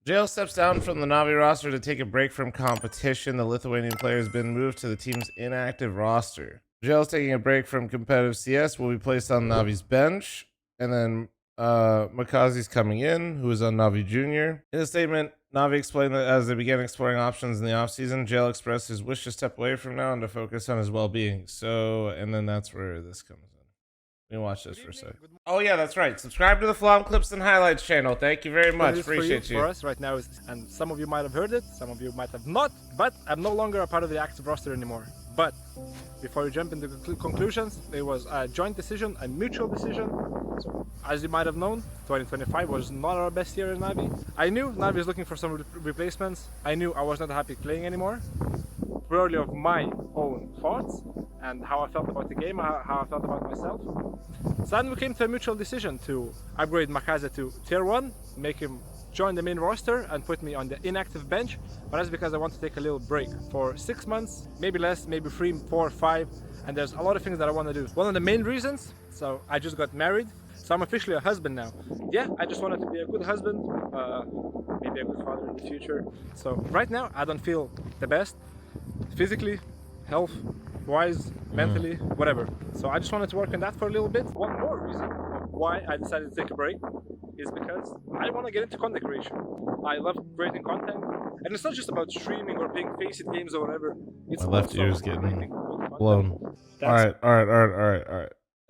JL steps down from the NAVI roster to take a break from competition. The Lithuanian player has been moved to the team's inactive roster. JL is taking a break from competitive CS, will be placed on NAVI's bench. And then Makazi's coming in, who is on NAVI Junior. In a statement, NAVI explained that as they began exploring options in the offseason, JL expressed his wish to step away from now and to focus on his well-being. So, and then that's where this comes in. Let me watch this for a second. Oh yeah, that's right. Subscribe to the fl0m Clips and Highlights channel. Thank you very much. Appreciate you. For us right now, and some of you might have heard it, some of you might have not, but I'm no longer a part of the active roster anymore. But before you jump into conclusions, it was a joint decision, a mutual decision. So, as you might have known, 2025 was not our best year in NAVI. I knew NAVI was looking for some replacements. I knew I was not happy playing anymore. Purely of my own thoughts and how I felt about the game, how I felt about myself. So then we came to a mutual decision to upgrade Makaze to tier 1, make him join the main roster and put me on the inactive bench, but that's because I want to take a little break for 6 months, maybe less, maybe 3, 4, 5, and there's a lot of things that I want to do. One of the main reasons, so I just got married, so I'm officially a husband now. Yeah, I just wanted to be a good husband, maybe a good father in the future. So right now I don't feel the best, physically, health wise, mentally, whatever. So I just wanted to work on that for a little bit. One more reason of why I decided to take a break is because I want to get into content creation. I love creating content, and it's not just about streaming or playing Faceit games or whatever. It's my left ear is getting blown. All right.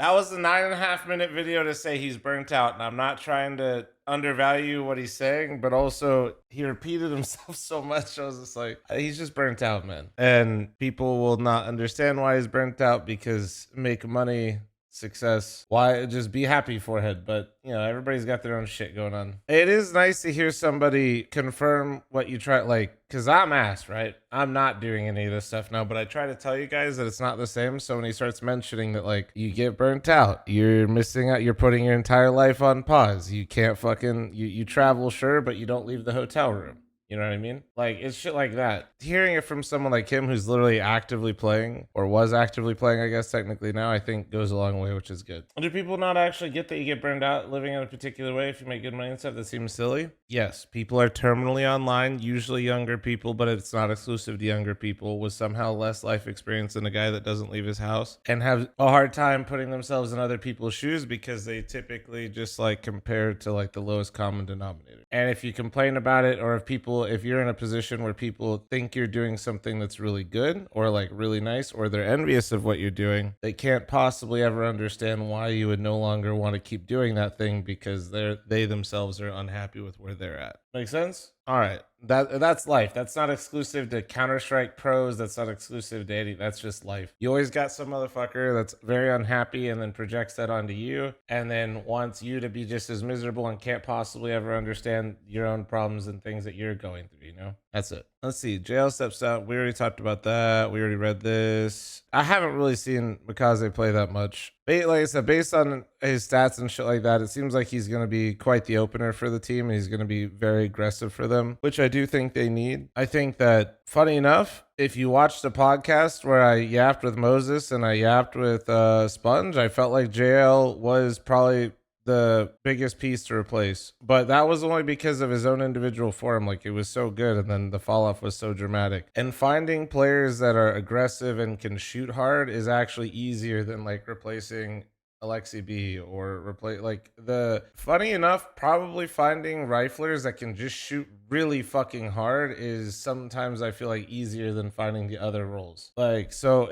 That was the 9.5-minute video to say he's burnt out, and I'm not trying to undervalue what he's saying, but also he repeated himself so much. I was just like, he's just burnt out, man. And people will not understand why he's burnt out because make money, success, why, just be happy forehead. But you know, everybody's got their own shit going on. It is nice to hear somebody confirm what you try, like, because I'm ass, right? I'm not doing any of this stuff now, but I try to tell you guys that it's not the same. So when he starts mentioning that, like, you get burnt out, you're missing out, you're putting your entire life on pause, you can't fucking, you travel, sure, but you don't leave the hotel room. You know what I mean? Like, it's shit like that. Hearing it from someone like him who's literally actively playing, or was actively playing, I guess, technically now, I think goes a long way, which is good. Do people not actually get that you get burned out living in a particular way if you make good money and stuff? That seems silly. Yes, people are terminally online, usually younger people, but it's not exclusive to younger people, with somehow less life experience than a guy that doesn't leave his house and have a hard time putting themselves in other people's shoes because they typically just like compare to like the lowest common denominator. And if you complain about it, or if you're in a position where people think you're doing something that's really good or like really nice, or they're envious of what you're doing, they can't possibly ever understand why you would no longer want to keep doing that thing because they themselves are unhappy with where they're at. Make sense? All right. That's life. That's not exclusive to Counter-Strike pros. That's not exclusive to any. That's just life. You always got some motherfucker that's very unhappy and then projects that onto you and then wants you to be just as miserable and can't possibly ever understand your own problems and things that you're going through, you know? That's it. Let's see. JL steps out. We already talked about that. We already read this. I haven't really seen Makaze play that much. Like I said, based on his stats and shit like that, it seems like he's going to be quite the opener for the team. And he's going to be very aggressive for them, which I do think they need. I think that, funny enough, if you watched the podcast where I yapped with Moses and I yapped with Sponge, I felt like JL was probably the biggest piece to replace, but that was only because of his own individual form. Like, it was so good, and then the fall off was so dramatic. And finding players that are aggressive and can shoot hard is actually easier than like replacing Alexi B or replace, like, the funny enough, probably finding riflers that can just shoot really fucking hard is sometimes, I feel like, easier than finding the other roles. Like, so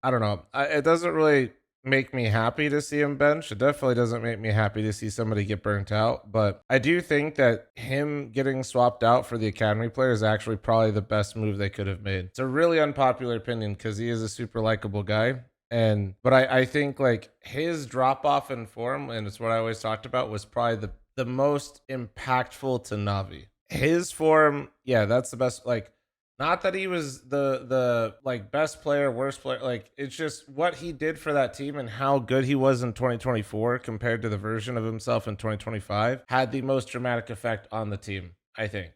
I don't know, it doesn't really make me happy to see him bench. It definitely doesn't make me happy to see somebody get burnt out, but I do think that him getting swapped out for the academy player is actually probably the best move they could have made. It's a really unpopular opinion because he is a super likable guy. But I think like his drop off in form, and it's what I always talked about, was probably the most impactful to Navi. His form, yeah, that's the best. Like, not that he was the like best player, worst player. Like, it's just what he did for that team and how good he was in 2024 compared to the version of himself in 2025 had the most dramatic effect on the team, I think.